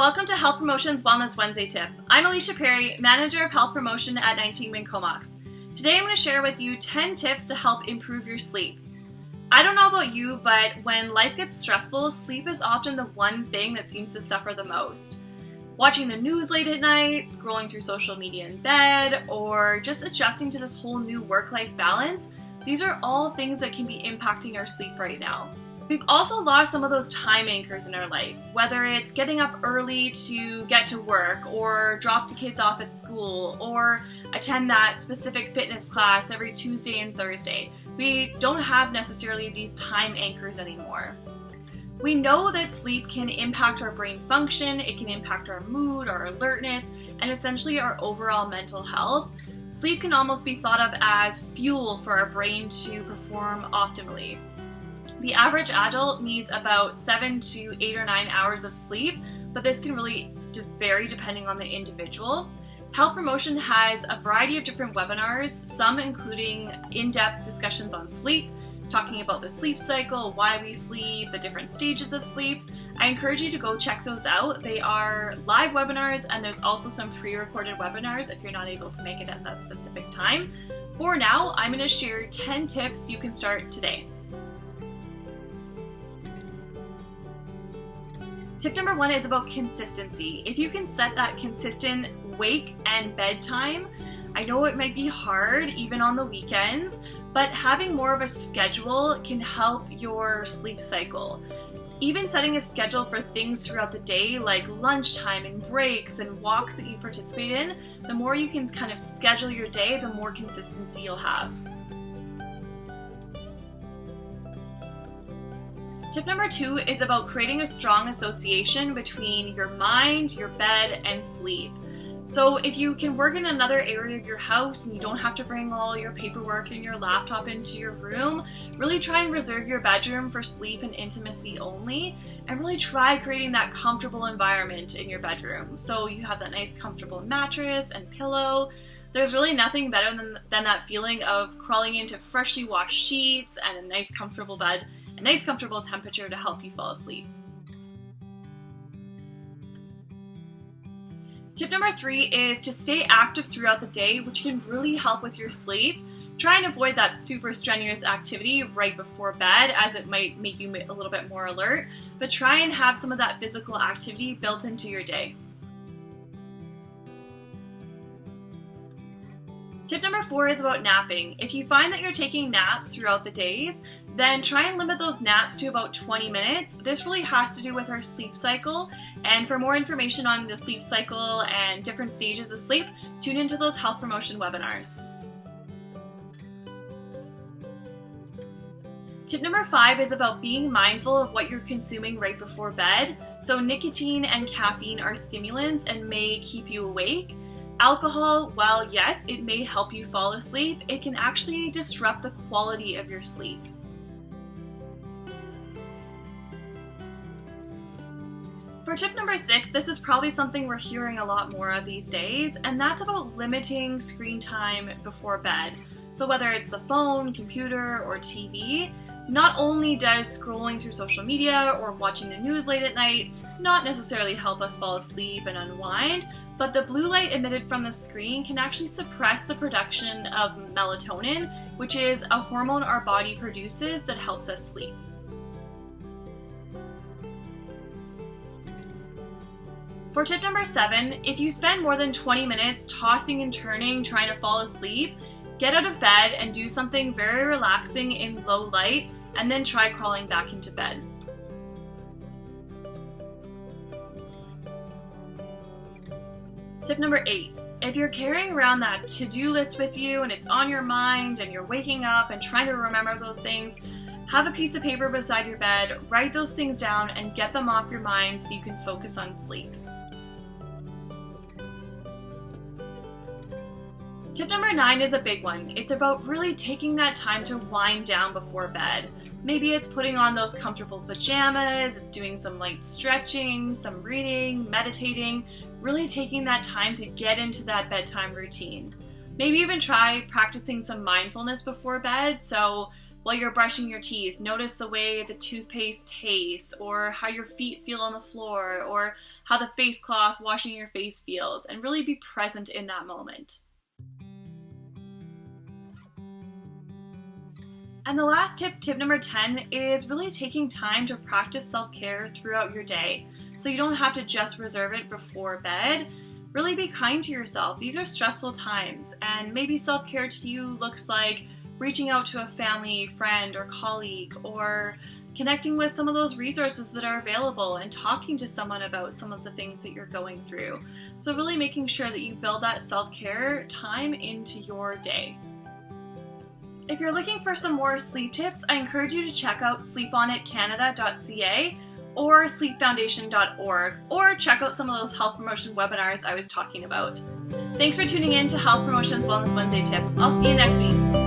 Welcome to Health Promotion's Wellness Wednesday Tip. I'm Alicia Perry, Manager of Health Promotion at 19 Wing Comox. Today I'm going to share with you 10 tips to help improve your sleep. I don't know about you, but when life gets stressful, sleep is often the one thing that seems to suffer the most. Watching the news late at night, scrolling through social media in bed, or just adjusting to this whole new work-life balance, these are all things that can be impacting our sleep right now. We've also lost some of those time anchors in our life, whether it's getting up early to get to work or drop the kids off at school or attend that specific fitness class every Tuesday and Thursday. We don't have necessarily these time anchors anymore. We know that sleep can impact our brain function, it can impact our mood, our alertness, and essentially our overall mental health. Sleep can almost be thought of as fuel for our brain to perform optimally. The average adult needs about 7 to 8 or 9 hours of sleep, but this can really vary depending on the individual. Health Promotion has a variety of different webinars, some including in-depth discussions on sleep, talking about the sleep cycle, why we sleep, the different stages of sleep. I encourage you to go check those out. They are live webinars, and there's also some pre-recorded webinars if you're not able to make it at that specific time. For now, I'm going to share 10 tips you can start today. Tip number 1 is about consistency. If you can set that consistent wake and bedtime, I know it might be hard even on the weekends, but having more of a schedule can help your sleep cycle. Even setting a schedule for things throughout the day like lunchtime and breaks and walks that you participate in, the more you can kind of schedule your day, the more consistency you'll have. Tip number 2 is about creating a strong association between your mind, your bed, and sleep. So if you can work in another area of your house and you don't have to bring all your paperwork and your laptop into your room, really try and reserve your bedroom for sleep and intimacy only, and really try creating that comfortable environment in your bedroom. So you have that nice comfortable mattress and pillow. There's really nothing better than that feeling of crawling into freshly washed sheets and a nice comfortable bed, a nice comfortable temperature to help you fall asleep. Tip number 3 is to stay active throughout the day, which can really help with your sleep. Try and avoid that super strenuous activity right before bed, as it might make you a little bit more alert, but try and have some of that physical activity built into your day. Tip number 4 is about napping. If you find that you're taking naps throughout the days, then try and limit those naps to about 20 minutes. This really has to do with our sleep cycle, and for more information on the sleep cycle and different stages of sleep, tune into those Health Promotion webinars. Tip number 5 is about being mindful of what you're consuming right before bed. So nicotine and caffeine are stimulants and may keep you awake. Alcohol, while yes, it may help you fall asleep, it can actually disrupt the quality of your sleep. For tip number 6, this is probably something we're hearing a lot more of these days, and that's about limiting screen time before bed. So whether it's the phone, computer, or TV, not only does scrolling through social media or watching the news late at night not necessarily help us fall asleep and unwind, but the blue light emitted from the screen can actually suppress the production of melatonin, which is a hormone our body produces that helps us sleep. For tip number 7, if you spend more than 20 minutes tossing and turning trying to fall asleep, get out of bed and do something very relaxing in low light, and then try crawling back into bed. Tip number 8, if you're carrying around that to-do list with you and it's on your mind and you're waking up and trying to remember those things, have a piece of paper beside your bed, write those things down and get them off your mind so you can focus on sleep. Tip number 9 is a big one. It's about really taking that time to wind down before bed. Maybe it's putting on those comfortable pajamas, it's doing some light stretching, some reading, meditating, really taking that time to get into that bedtime routine. Maybe even try practicing some mindfulness before bed, so while you're brushing your teeth. Notice the way the toothpaste tastes, or how your feet feel on the floor, or how the face cloth washing your face feels, and really be present in that moment. And the last tip, tip number 10, is really taking time to practice self-care throughout your day. So you don't have to just reserve it before bed. Really be kind to yourself. These are stressful times, and maybe self-care to you looks like reaching out to a family, friend, or colleague, or connecting with some of those resources that are available and talking to someone about some of the things that you're going through. So really making sure that you build that self-care time into your day. If you're looking for some more sleep tips, I encourage you to check out sleeponitcanada.ca or sleepfoundation.org, or check out some of those health promotion webinars I was talking about. Thanks for tuning in to Health Promotion's Wellness Wednesday Tip. I'll see you next week.